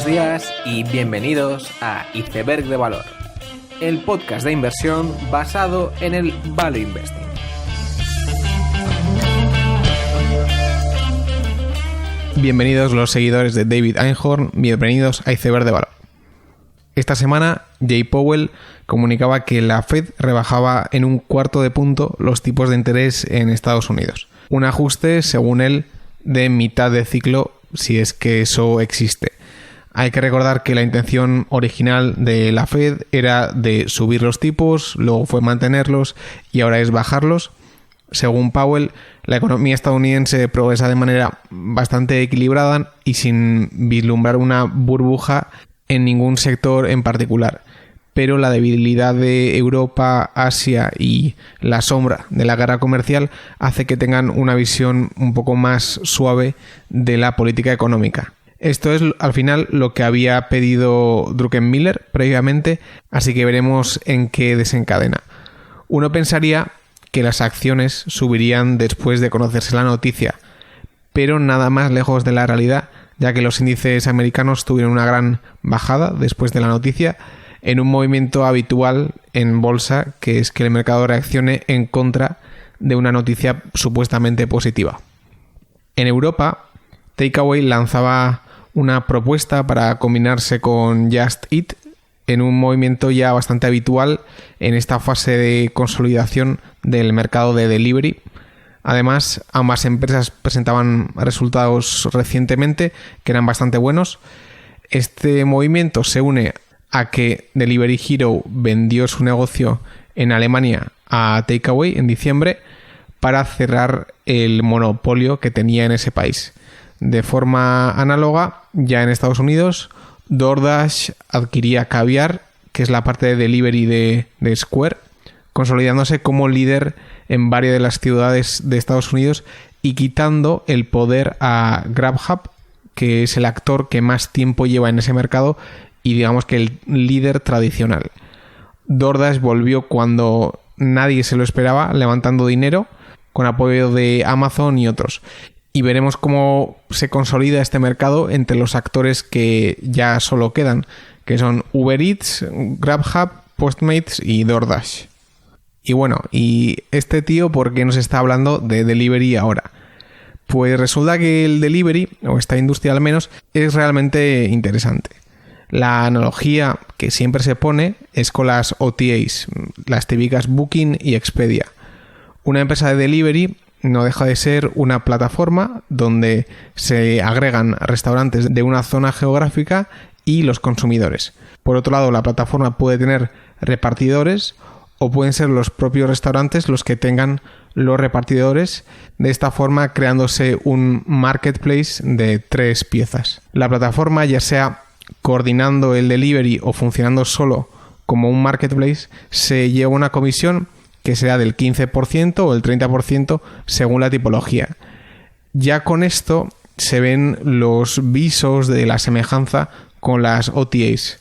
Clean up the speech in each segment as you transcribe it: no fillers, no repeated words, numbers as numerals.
días y bienvenidos a Iceberg de Valor, el podcast de inversión basado en el Value Investing. Bienvenidos los seguidores de David Einhorn, bienvenidos a Iceberg de Valor. Esta semana, Jay Powell comunicaba que la Fed rebajaba en 1/4 de punto los tipos de interés en Estados Unidos. Un ajuste, según él, de mitad de ciclo, si es que eso existe. Hay que recordar que la intención original de la Fed era de subir los tipos, luego fue mantenerlos y ahora es bajarlos. Según Powell, la economía estadounidense progresa de manera bastante equilibrada y sin vislumbrar una burbuja en ningún sector en particular. Pero la debilidad de Europa, Asia y la sombra de la guerra comercial hace que tengan una visión un poco más suave de la política económica. Esto es al final lo que había pedido Druckenmiller previamente, así que veremos en qué desencadena. Uno pensaría que las acciones subirían después de conocerse la noticia, pero nada más lejos de la realidad, ya que los índices americanos tuvieron una gran bajada después de la noticia, en un movimiento habitual en bolsa, que es que el mercado reaccione en contra de una noticia supuestamente positiva. En Europa, Takeaway lanzaba una propuesta para combinarse con Just Eat en un movimiento ya bastante habitual en esta fase de consolidación del mercado de delivery. Además, ambas empresas presentaban resultados recientemente que eran bastante buenos. Este movimiento se une a que Delivery Hero vendió su negocio en Alemania a Takeaway en diciembre para cerrar el monopolio que tenía en ese país. De forma análoga, ya en Estados Unidos, DoorDash adquiría Caviar, que es la parte de delivery de Square, consolidándose como líder en varias de las ciudades de Estados Unidos y quitando el poder a Grubhub, que es el actor que más tiempo lleva en ese mercado y digamos que el líder tradicional. DoorDash volvió cuando nadie se lo esperaba, levantando dinero con apoyo de Amazon y otros. Y veremos cómo se consolida este mercado entre los actores que ya solo quedan, que son Uber Eats, Grubhub, Postmates y DoorDash. Y bueno, ¿y este tío por qué nos está hablando de delivery ahora? Pues resulta que el delivery, o esta industria al menos, es realmente interesante. La analogía que siempre se pone es con las OTAs, las típicas Booking y Expedia. Una empresa de delivery no deja de ser una plataforma donde se agregan restaurantes de una zona geográfica y los consumidores. Por otro lado, la plataforma puede tener repartidores o pueden ser los propios restaurantes los que tengan los repartidores, de esta forma creándose un marketplace de 3 piezas. La plataforma, ya sea coordinando el delivery o funcionando solo como un marketplace, se lleva una comisión que será del 15% o el 30% según la tipología. Ya con esto se ven los visos de la semejanza con las OTAs,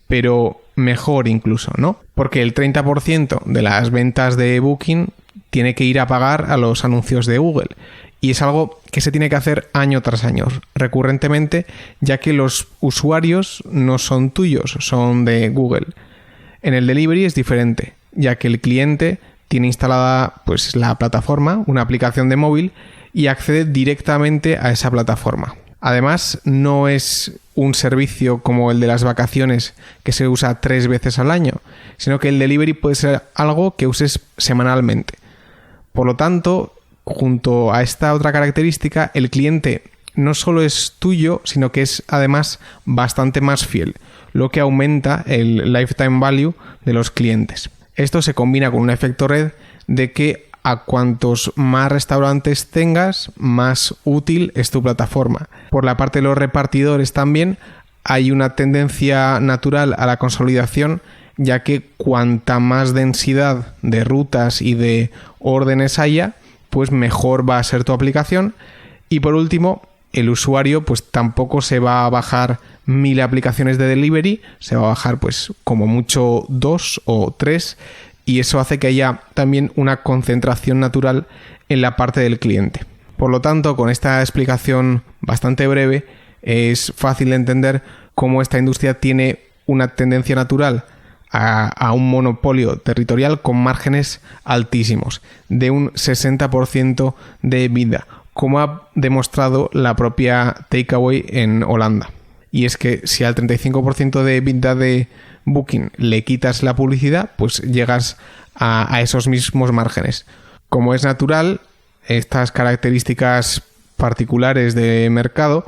pero mejor incluso, ¿no? Porque el 30% de las ventas de Booking tiene que ir a pagar a los anuncios de Google. Y es algo que se tiene que hacer año tras año, recurrentemente, ya que los usuarios no son tuyos, son de Google. En el delivery es diferente, ya que el cliente tiene instalada pues la plataforma, una aplicación de móvil, y accede directamente a esa plataforma. Además, no es un servicio como el de las vacaciones que se usa 3 veces al año, sino que el delivery puede ser algo que uses semanalmente. Por lo tanto, junto a esta otra característica, el cliente no solo es tuyo, sino que es además bastante más fiel, lo que aumenta el lifetime value de los clientes. Esto se combina con un efecto red de que a cuantos más restaurantes tengas, más útil es tu plataforma. Por la parte de los repartidores también hay una tendencia natural a la consolidación, ya que cuanta más densidad de rutas y de órdenes haya, pues mejor va a ser tu aplicación. Y por último, el usuario pues tampoco se va a bajar 1000 aplicaciones de delivery, se va a bajar pues como mucho 2 o 3, y eso hace que haya también una concentración natural en la parte del cliente. Por lo tanto, con esta explicación bastante breve, es fácil de entender cómo esta industria tiene una tendencia natural a un monopolio territorial con márgenes altísimos, de un 60% de EBITDA, como ha demostrado la propia Takeaway en Holanda. Y es que si al 35% de EBITDA de Booking le quitas la publicidad, pues llegas a esos mismos márgenes. Como es natural, estas características particulares de mercado,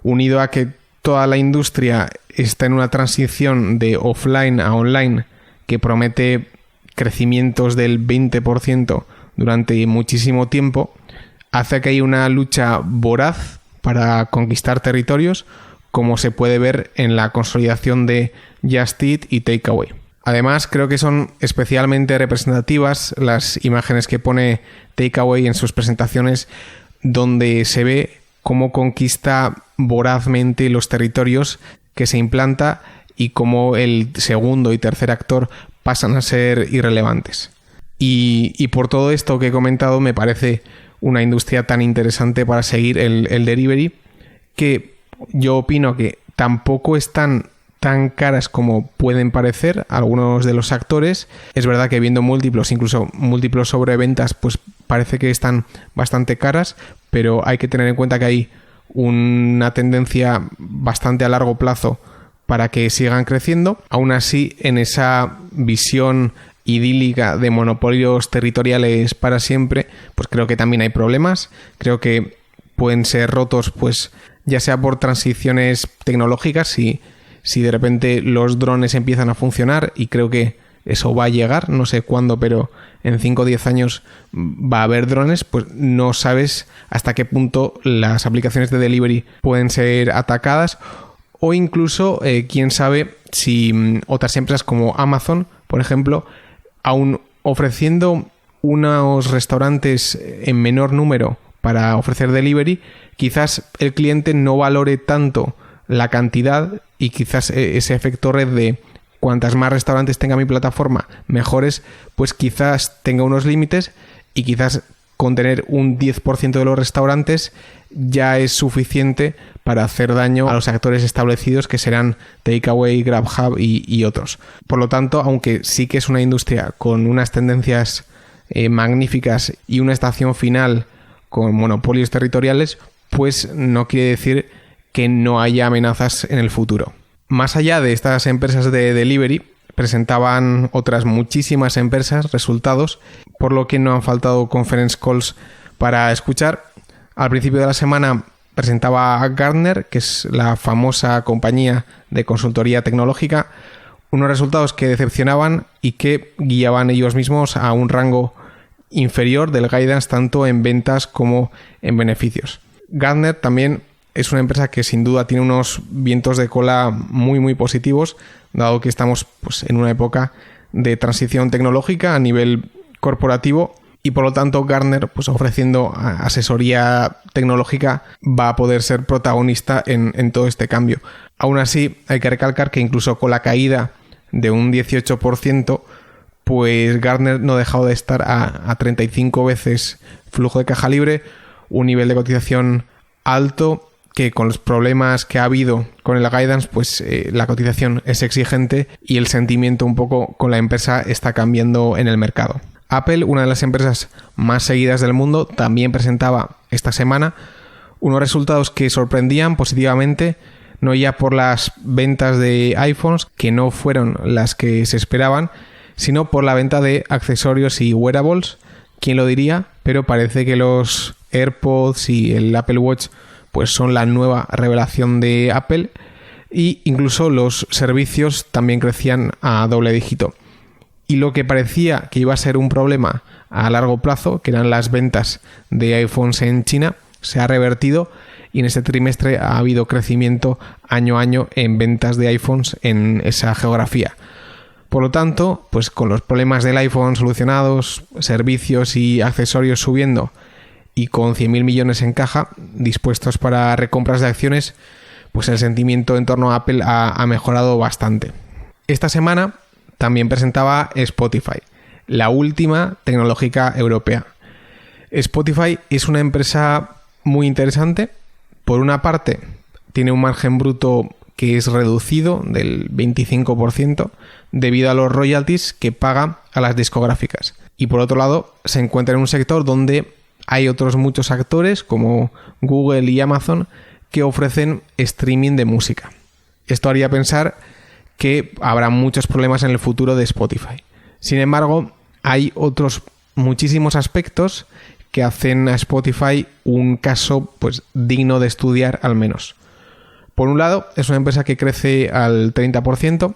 unido a que toda la industria está en una transición de offline a online que promete crecimientos del 20% durante muchísimo tiempo, hace que haya una lucha voraz para conquistar territorios, como se puede ver en la consolidación de Just Eat y Takeaway. Además, creo que son especialmente representativas las imágenes que pone Takeaway en sus presentaciones, donde se ve cómo conquista vorazmente los territorios que se implanta y cómo el segundo y tercer actor pasan a ser irrelevantes. Y por todo esto que he comentado, me parece una industria tan interesante para seguir el delivery, que yo opino que tampoco están tan caras como pueden parecer algunos de los actores. Es verdad que viendo múltiplos, incluso múltiplos sobre ventas, pues parece que están bastante caras, pero hay que tener en cuenta que hay una tendencia bastante a largo plazo para que sigan creciendo. Aún así, en esa visión idílica de monopolios territoriales para siempre, pues creo que también hay problemas. Creo que pueden ser rotos, pues ya sea por transiciones tecnológicas, si de repente los drones empiezan a funcionar, y creo que eso va a llegar, no sé cuándo, pero en 5 o 10 años va a haber drones, pues no sabes hasta qué punto las aplicaciones de delivery pueden ser atacadas, o incluso quién sabe si otras empresas como Amazon, por ejemplo, aún ofreciendo unos restaurantes en menor número para ofrecer delivery, quizás el cliente no valore tanto la cantidad, y quizás ese efecto red de cuantas más restaurantes tenga mi plataforma, mejores, pues quizás tenga unos límites, y quizás con tener un 10% de los restaurantes ya es suficiente para hacer daño a los actores establecidos, que serán Takeaway, GrabHub y otros. Por lo tanto, aunque sí que es una industria con unas tendencias magníficas y una estación final con monopolios territoriales, pues no quiere decir que no haya amenazas en el futuro. Más allá de estas empresas de delivery, presentaban otras muchísimas empresas resultados, por lo que no han faltado conference calls para escuchar. Al principio de la semana presentaba a Gartner, que es la famosa compañía de consultoría tecnológica, unos resultados que decepcionaban y que guiaban ellos mismos a un rango inferior del guidance tanto en ventas como en beneficios. Gartner también es una empresa que sin duda tiene unos vientos de cola muy muy positivos, dado que estamos pues en una época de transición tecnológica a nivel corporativo, y por lo tanto Gartner, pues ofreciendo asesoría tecnológica, va a poder ser protagonista en todo este cambio. Aún así, hay que recalcar que incluso con la caída de un 18%, pues Gartner no ha dejado de estar a 35 veces flujo de caja libre, un nivel de cotización alto, que con los problemas que ha habido con el guidance, pues la cotización es exigente y el sentimiento un poco con la empresa está cambiando en el mercado. Apple, una de las empresas más seguidas del mundo, también presentaba esta semana unos resultados que sorprendían positivamente, no ya por las ventas de iPhones, que no fueron las que se esperaban, sino por la venta de accesorios y wearables. ¿Quién lo diría? Pero parece que los AirPods y el Apple Watch pues son la nueva revelación de Apple, y incluso los servicios también crecían a doble dígito. Y lo que parecía que iba a ser un problema a largo plazo, que eran las ventas de iPhones en China, se ha revertido, y en este trimestre ha habido crecimiento año a año en ventas de iPhones en esa geografía. Por lo tanto, pues con los problemas del iPhone solucionados, servicios y accesorios subiendo, y con 100.000 millones en caja dispuestos para recompras de acciones, pues el sentimiento en torno a Apple ha mejorado bastante. Esta semana también presentaba Spotify, la última tecnológica europea. Spotify es una empresa muy interesante, por una parte tiene un margen bruto que es reducido del 25% debido a los royalties que paga a las discográficas. Y por otro lado, se encuentra en un sector donde hay otros muchos actores como Google y Amazon que ofrecen streaming de música. Esto haría pensar que habrá muchos problemas en el futuro de Spotify. Sin embargo, hay otros muchísimos aspectos que hacen a Spotify un caso pues digno de estudiar al menos. Por un lado, es una empresa que crece al 30%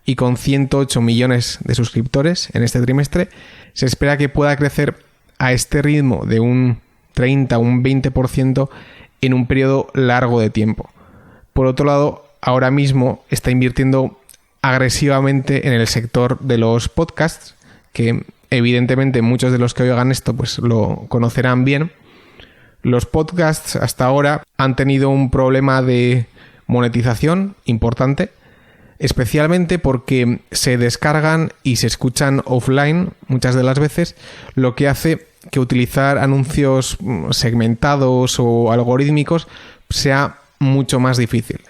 y con 108 millones de suscriptores en este trimestre, se espera que pueda crecer a este ritmo de un 30 o un 20% en un periodo largo de tiempo. Por otro lado, ahora mismo está invirtiendo agresivamente en el sector de los podcasts, que evidentemente muchos de los que oigan esto pues lo conocerán bien. Los podcasts hasta ahora han tenido un problema de monetización importante, especialmente porque se descargan y se escuchan offline muchas de las veces, lo que hace que utilizar anuncios segmentados o algorítmicos sea mucho más difícil.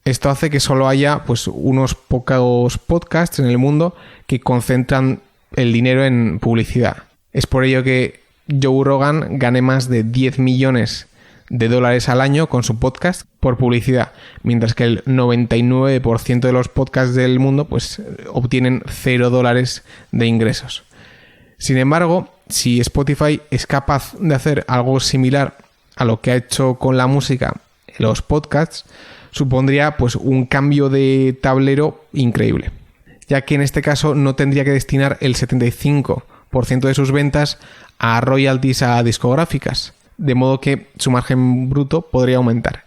Esto hace que solo haya pues unos pocos podcasts en el mundo que concentran el dinero en publicidad. Es por ello que Joe Rogan gane más de 10 millones de dólares al año con su podcast por publicidad, mientras que el 99% de los podcasts del mundo pues obtienen $0 de ingresos. Sin embargo, si Spotify es capaz de hacer algo similar a lo que ha hecho con la música en los podcasts, supondría pues un cambio de tablero increíble, ya que en este caso no tendría que destinar el 75% de sus ventas a royalties a discográficas, de modo que su margen bruto podría aumentar.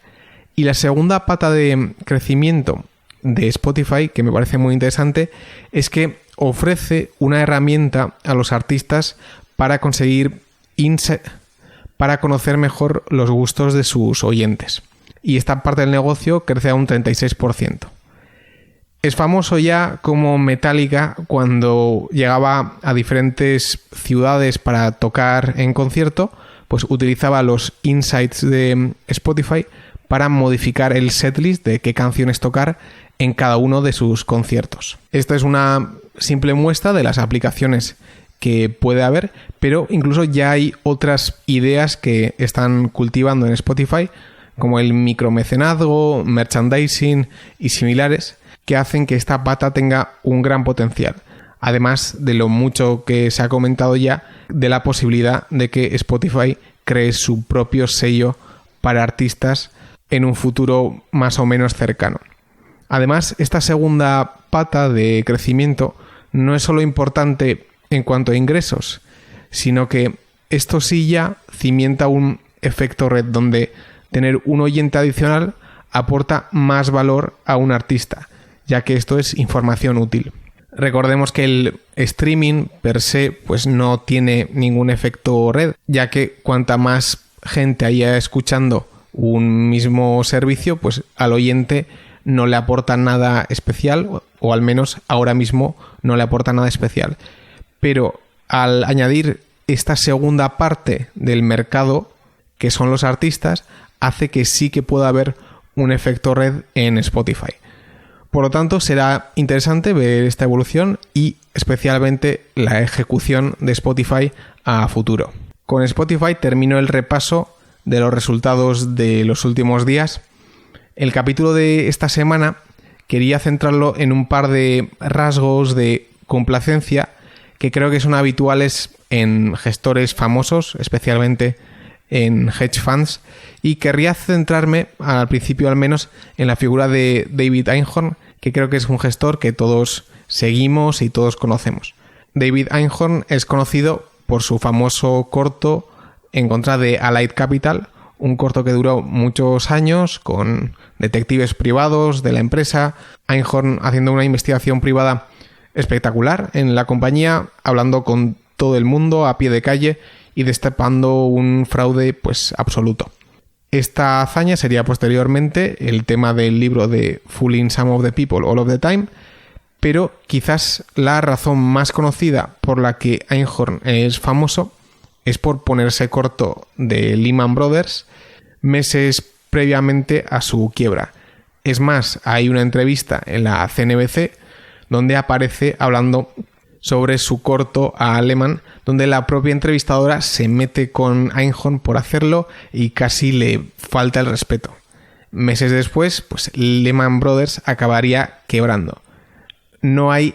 Y la segunda pata de crecimiento de Spotify, que me parece muy interesante, es que ofrece una herramienta a los artistas para conseguir para conocer mejor los gustos de sus oyentes. Y esta parte del negocio crece a un 36%. Es famoso ya como Metallica, cuando llegaba a diferentes ciudades para tocar en concierto, pues utilizaba los insights de Spotify para modificar el setlist de qué canciones tocar en cada uno de sus conciertos. Esta es una simple muestra de las aplicaciones que puede haber, pero incluso ya hay otras ideas que están cultivando en Spotify, como el micromecenazgo, merchandising y similares, que hacen que esta pata tenga un gran potencial. Además de lo mucho que se ha comentado ya de la posibilidad de que Spotify cree su propio sello para artistas en un futuro más o menos cercano. Además, esta segunda pata de crecimiento no es solo importante en cuanto a ingresos, sino que esto sí ya cimienta un efecto red donde tener un oyente adicional aporta más valor a un artista, ya que esto es información útil. Recordemos que el streaming per se pues no tiene ningún efecto red, ya que cuanta más gente haya escuchando un mismo servicio, pues al oyente no le aporta nada especial, o al menos ahora mismo no le aporta nada especial. Pero al añadir esta segunda parte del mercado, que son los artistas, hace que sí que pueda haber un efecto red en Spotify. Por lo tanto, será interesante ver esta evolución y especialmente la ejecución de Spotify a futuro. Con Spotify termino el repaso de los resultados de los últimos días. El capítulo de esta semana quería centrarlo en un par de rasgos de complacencia que creo que son habituales en gestores famosos, especialmente en hedge funds, y querría centrarme, al principio al menos, en la figura de David Einhorn, que creo que es un gestor que todos seguimos y todos conocemos. David Einhorn es conocido por su famoso corto en contra de Allied Capital, un corto que duró muchos años con detectives privados de la empresa, Einhorn haciendo una investigación privada espectacular en la compañía, hablando con todo el mundo a pie de calle y destapando un fraude pues absoluto. Esta hazaña sería posteriormente el tema del libro de Fooling Some of the People All of the Time, pero quizás la razón más conocida por la que Einhorn es famoso es por ponerse corto de Lehman Brothers meses previamente a su quiebra. Es más, hay una entrevista en la CNBC donde aparece hablando sobre su corto a Lehman, donde la propia entrevistadora se mete con Einhorn por hacerlo y casi le falta el respeto. Meses después, pues Lehman Brothers acabaría quebrando. No hay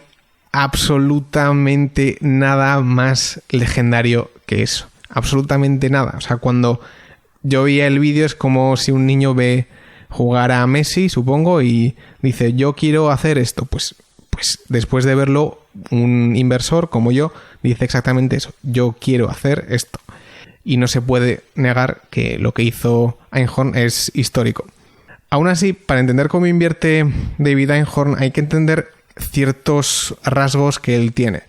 absolutamente nada más legendario que eso. Absolutamente nada. O sea, cuando yo veía el vídeo es como si un niño ve jugar a Messi, supongo, y dice, yo quiero hacer esto. Pues después de verlo, un inversor como yo dice exactamente eso. Yo quiero hacer esto. Y no se puede negar que lo que hizo Einhorn es histórico. Aún así, para entender cómo invierte David Einhorn hay que entender ciertos rasgos que él tiene.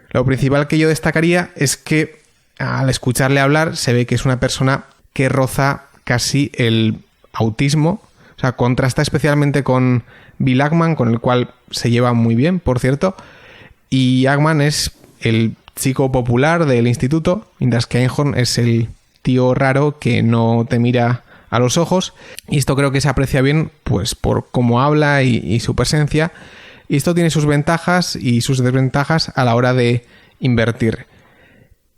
Lo principal que yo destacaría es que al escucharle hablar se ve que es una persona que roza casi el autismo. O sea, contrasta especialmente con Bill Ackman, con el cual se lleva muy bien, por cierto. Y Ackman es el chico popular del instituto, mientras que Einhorn es el tío raro que no te mira a los ojos. Y esto creo que se aprecia bien pues por cómo habla y su presencia. Y esto tiene sus ventajas y sus desventajas a la hora de invertir.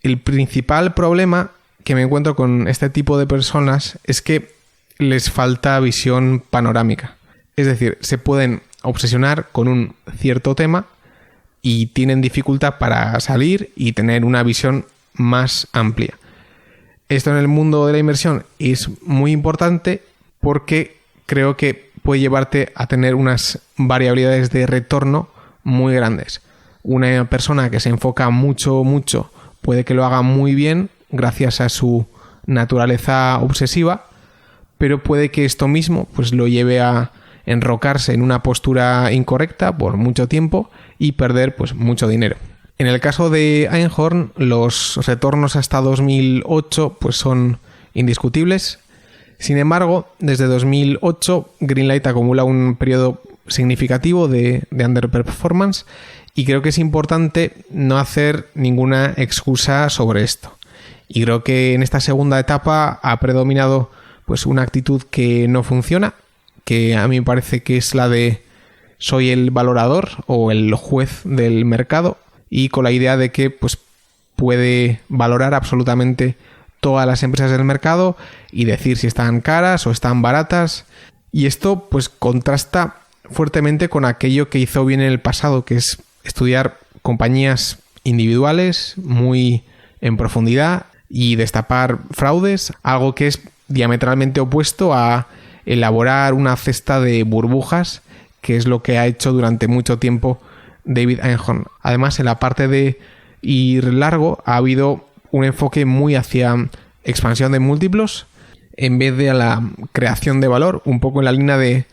El principal problema que me encuentro con este tipo de personas es que les falta visión panorámica. Es decir, se pueden obsesionar con un cierto tema y tienen dificultad para salir y tener una visión más amplia. Esto en el mundo de la inversión es muy importante porque creo que puede llevarte a tener unas variabilidades de retorno muy grandes. Una persona que se enfoca mucho puede que lo haga muy bien gracias a su naturaleza obsesiva, pero puede que esto mismo pues lo lleve a enrocarse en una postura incorrecta por mucho tiempo y perder pues mucho dinero. En el caso de Einhorn, los retornos hasta 2008 pues son indiscutibles. Sin embargo, desde 2008 Greenlight acumula un periodo significativo de underperformance y creo que es importante no hacer ninguna excusa sobre esto. Y creo que en esta segunda etapa ha predominado pues una actitud que no funciona, que a mí me parece que es la de soy el valorador o el juez del mercado y con la idea de que pues puede valorar absolutamente todas las empresas del mercado y decir si están caras o están baratas. Y esto pues contrasta fuertemente con aquello que hizo bien en el pasado, que es estudiar compañías individuales muy en profundidad y destapar fraudes, algo que es diametralmente opuesto a elaborar una cesta de burbujas, que es lo que ha hecho durante mucho tiempo David Einhorn. Además, en la parte de ir largo ha habido un enfoque muy hacia expansión de múltiplos en vez de a la creación de valor, un poco en la línea de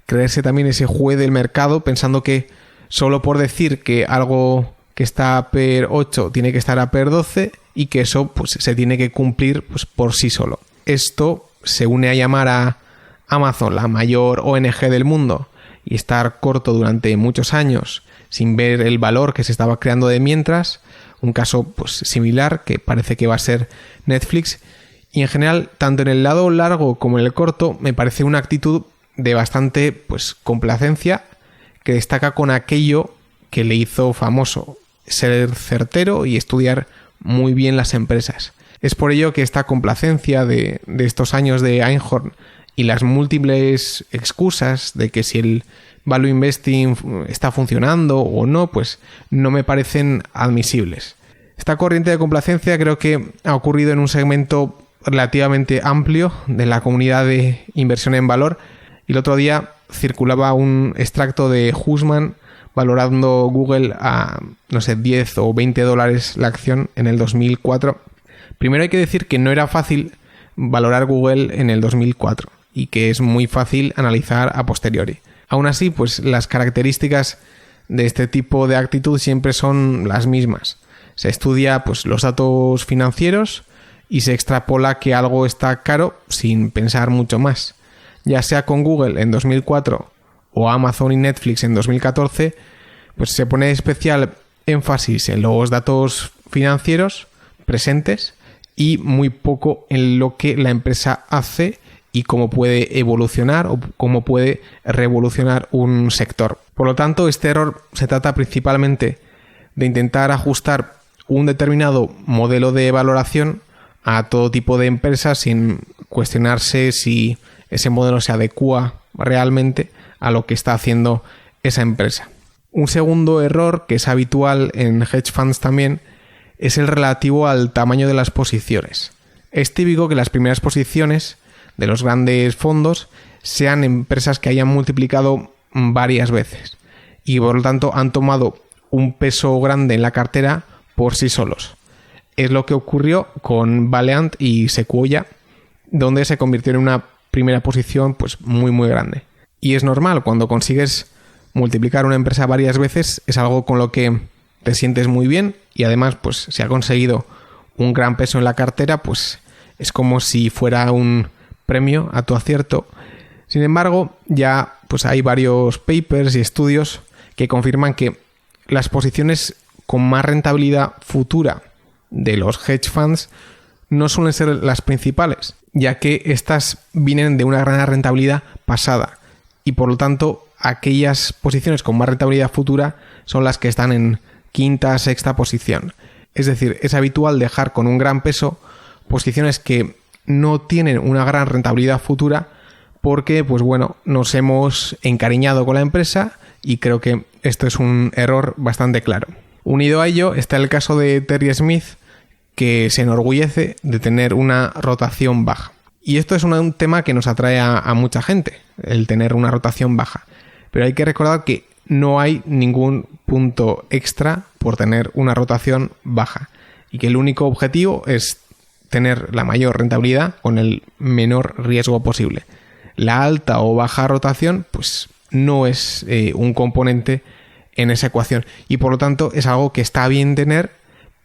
creerse también ese juez del mercado, pensando que solo por decir que algo que está a PER 8 tiene que estar a PER 12 y que eso pues se tiene que cumplir pues por sí solo. Esto se une a llamar a Amazon la mayor ONG del mundo y estar corto durante muchos años sin ver el valor que se estaba creando de mientras, un caso pues similar que parece que va a ser Netflix. Y en general, tanto en el lado largo como en el corto, me parece una actitud de bastante pues complacencia que destaca con aquello que le hizo famoso, ser certero y estudiar muy bien las empresas. Es por ello que esta complacencia de estos años de Einhorn y las múltiples excusas de que si el value investing está funcionando o no, pues no me parecen admisibles. Esta corriente de complacencia creo que ha ocurrido en un segmento relativamente amplio de la comunidad de inversión en valor. Y el otro día circulaba un extracto de Hussman valorando Google a, no sé, 10 o 20 dólares la acción en el 2004. Primero hay que decir que no era fácil valorar Google en el 2004 y que es muy fácil analizar a posteriori. Aún así, pues las características de este tipo de actitud siempre son las mismas. Se estudia pues los datos financieros y se extrapola que algo está caro sin pensar mucho más. Ya sea con Google en 2004 o Amazon y Netflix en 2014, pues se pone especial énfasis en los datos financieros presentes y muy poco en lo que la empresa hace y cómo puede evolucionar o cómo puede revolucionar un sector. Por lo tanto, este error se trata principalmente de intentar ajustar un determinado modelo de valoración a todo tipo de empresas sin cuestionarse si ese modelo se adecua realmente a lo que está haciendo esa empresa. Un segundo error que es habitual en hedge funds también es el relativo al tamaño de las posiciones. Es típico que las primeras posiciones de los grandes fondos sean empresas que hayan multiplicado varias veces y por lo tanto han tomado un peso grande en la cartera por sí solos. Es lo que ocurrió con Valeant y Sequoia, donde se convirtió en una primera posición pues muy muy grande. Y es normal, cuando consigues multiplicar una empresa varias veces es algo con lo que te sientes muy bien y además pues si ha conseguido un gran peso en la cartera pues es como si fuera un premio a tu acierto. Sin embargo, ya pues hay varios papers y estudios que confirman que las posiciones con más rentabilidad futura de los hedge funds no suelen ser las principales, ya que estas vienen de una gran rentabilidad pasada y por lo tanto aquellas posiciones con más rentabilidad futura son las que están en quinta, sexta posición. Es decir, es habitual dejar con un gran peso posiciones que no tienen una gran rentabilidad futura porque, pues bueno, nos hemos encariñado con la empresa y creo que esto es un error bastante claro. Unido a ello está el caso de Terry Smith, que se enorgullece de tener una rotación baja. Y esto es un tema que nos atrae a mucha gente, el tener una rotación baja. Pero hay que recordar que no hay ningún punto extra por tener una rotación baja y que el único objetivo es tener la mayor rentabilidad con el menor riesgo posible. La alta o baja rotación pues no es un componente en esa ecuación y por lo tanto es algo que está bien tener,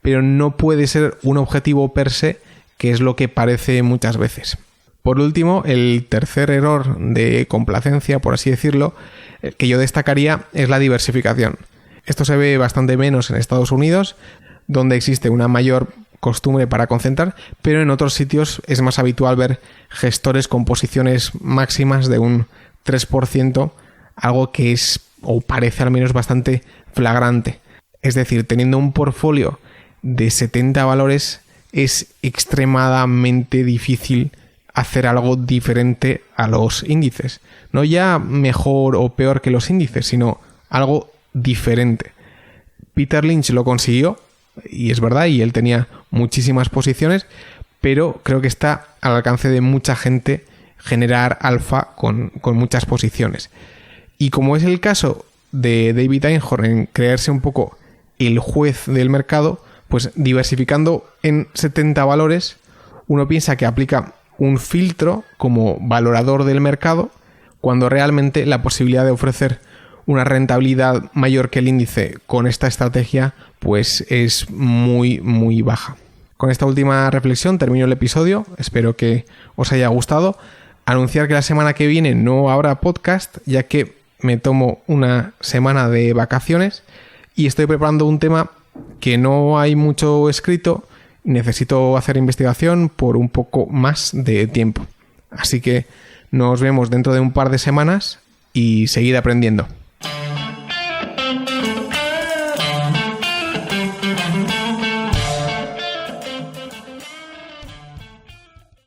pero no puede ser un objetivo per se, que es lo que parece muchas veces. Por último, el tercer error de complacencia, por así decirlo, que yo destacaría es la diversificación. Esto se ve bastante menos en Estados Unidos, donde existe una mayor costumbre para concentrar, pero en otros sitios es más habitual ver gestores con posiciones máximas de un 3%, algo que es, o parece al menos, bastante flagrante. Es decir, teniendo un portfolio de 70 valores es extremadamente difícil hacer algo diferente a los índices. No ya mejor o peor que los índices, sino algo diferente. Peter Lynch lo consiguió, y es verdad, y él tenía muchísimas posiciones, pero creo que está al alcance de mucha gente generar alfa con muchas posiciones. Y como es el caso de David Einhorn en creerse un poco el juez del mercado, pues diversificando en 70 valores, uno piensa que aplica un filtro como valorador del mercado, cuando realmente la posibilidad de ofrecer una rentabilidad mayor que el índice con esta estrategia pues es muy muy baja. Con esta última reflexión termino el episodio, espero que os haya gustado. Anunciar que la semana que viene no habrá podcast, ya que me tomo una semana de vacaciones y estoy preparando un tema que no hay mucho escrito y necesito hacer investigación por un poco más de tiempo. Así que nos vemos dentro de un par de semanas y seguid aprendiendo.